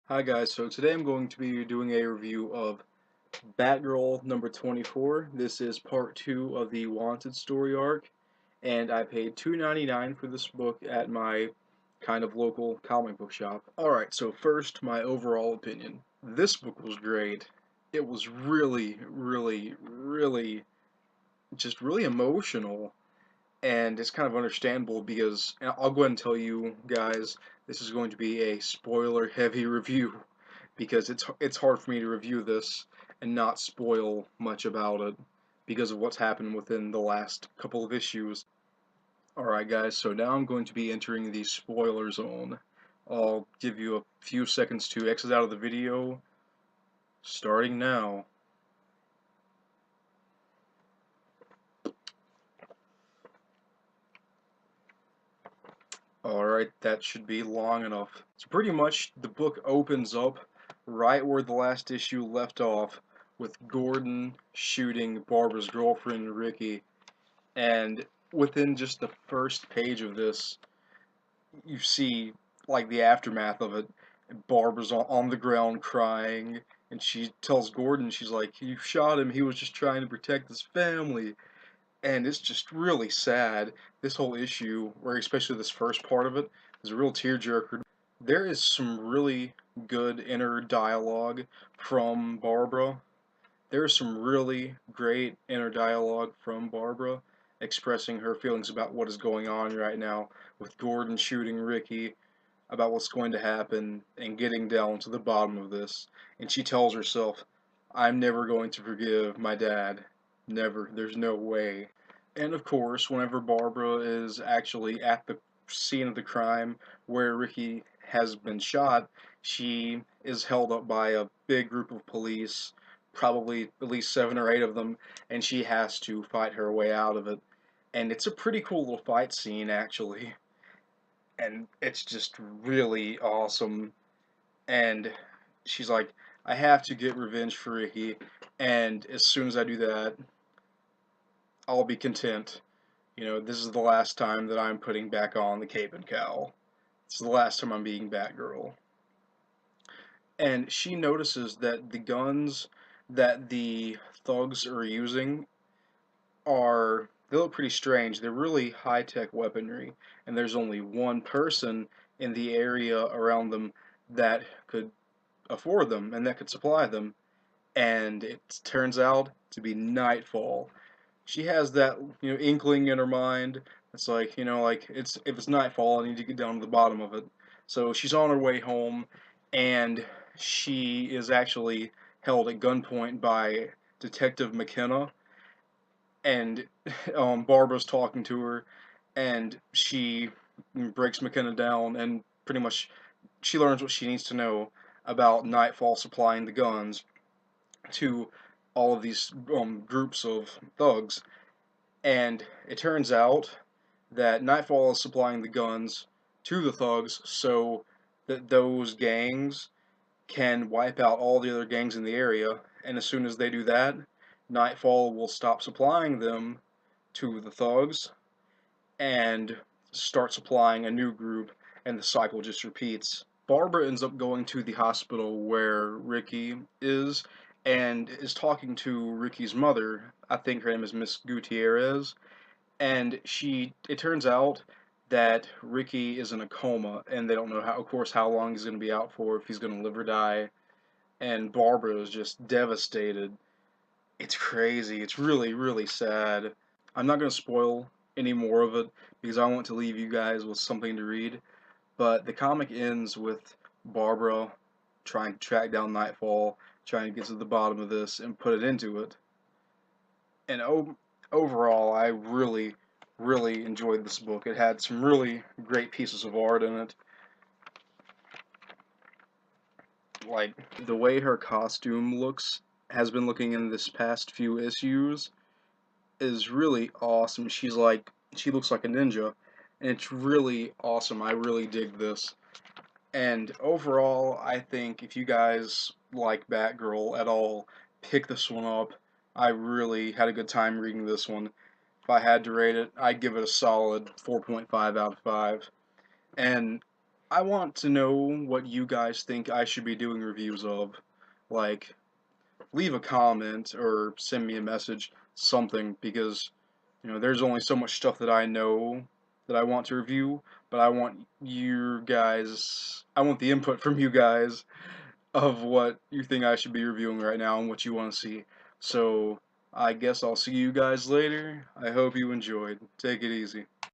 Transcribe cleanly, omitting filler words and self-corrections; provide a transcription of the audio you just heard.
Hi guys, so today I'm going to be doing a review of Batgirl number 24. This is part 2 of the Wanted story arc, and I paid $2.99 for this book at my kind of local comic book shop. Alright, so first, my overall opinion. This book was great. It was really, just really emotional. And it's kind of understandable because and I'll go ahead and tell you guys this is going to be a spoiler heavy review because it's hard for me to review this and not spoil much about it because of what's happened within the last couple of issues. Alright guys, so now I'm going to be entering the spoiler zone. I'll give you a few seconds to exit out of the video, starting now. Alright, that should be long enough. So pretty much the book opens up right where the last issue left off with Gordon shooting Barbara's girlfriend, Ricky. And within just the first page of this, you see like the aftermath of it. Barbara's on the ground crying, and she tells Gordon, she's like, "You shot him, he was just trying to protect his family." And it's just really sad. This whole issue, or especially this first part of it, is a real tearjerker. There is some really good inner dialogue from Barbara. There is some really great inner dialogue from Barbara expressing her feelings about what is going on right now with Gordon shooting Ricky, about what's going to happen, and getting down to the bottom of this. And she tells herself, I'm never going to forgive my dad. Never. There's no way. And of course, whenever Barbara is actually at the scene of the crime where Ricky has been shot, she is held up by a big group of police, probably at least 7 or 8 of them, and she has to fight her way out of it. And it's a pretty cool little fight scene, actually. And it's just really awesome. And she's like, I have to get revenge for Ricky, and as soon as I do that, I'll be content. You know, this is the last time that I'm putting back on the cape and cowl. It's the last time I'm being Batgirl. And she notices that the guns that the thugs are using they look pretty strange. They're really high-tech weaponry, and there's only one person in the area around them that could afford them and that could supply them. And it turns out to be Nightfall. She has that inkling in her mind. It's like like if it's nightfall, I need to get down to the bottom of it. So she's on her way home, and she is actually held at gunpoint by Detective McKenna, and Barbara's talking to her, and she breaks McKenna down, and pretty much she learns what she needs to know about Nightfall supplying the guns to all of these groups of thugs. And it turns out that Nightfall is supplying the guns to the thugs so that those gangs can wipe out all the other gangs in the area. And as soon as they do that, Nightfall will stop supplying them to the thugs and start supplying a new group, and the cycle just repeats. Barbara ends up going to the hospital where Ricky is and is talking to Ricky's mother. I think her name is Miss Gutierrez, and it turns out that Ricky is in a coma, and they don't know of course, how long he's going to be out for, if he's going to live or die. And Barbara is just devastated. It's crazy. It's really sad. I'm not going to spoil any more of it because I want to leave you guys with something to read. But the comic ends with Barbara trying to track down Nightfall, trying to get to the bottom of this and put it into it. And overall, I really enjoyed this book. It had some really great pieces of art in it. Like, the way her costume has been looking in this past few issues is really awesome. She looks like a ninja, and it's really awesome. I really dig this. And overall, I think if you guys like Batgirl at all, pick this one up. I really had a good time reading this one. If I had to rate it, I'd give it a solid 4.5 out of 5. And I want to know what you guys think I should be doing reviews of. Like, leave a comment or send me a message, something, because there's only so much stuff that I know that I want to review, but I want the input from you guys of what you think I should be reviewing right now and what you want to see. So, I guess I'll see you guys later. I hope you enjoyed. Take it easy.